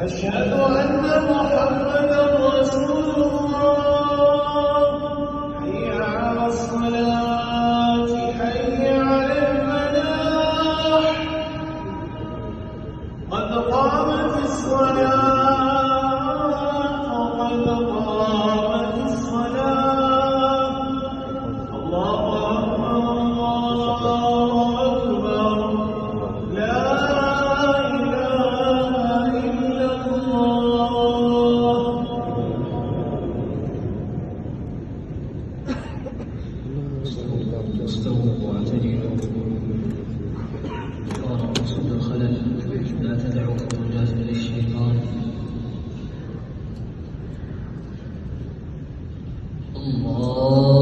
أشهد أن محمدًا رسول الله. حي على الصلاة، حي على الفلاح، قد قامت الصلاة، قد قامت الصلاة. الله أكبر، الله أكبر، لا استووا واعتدلوا وراءوا صد الخلل، لا تدعوا فرجات للشيطان. الله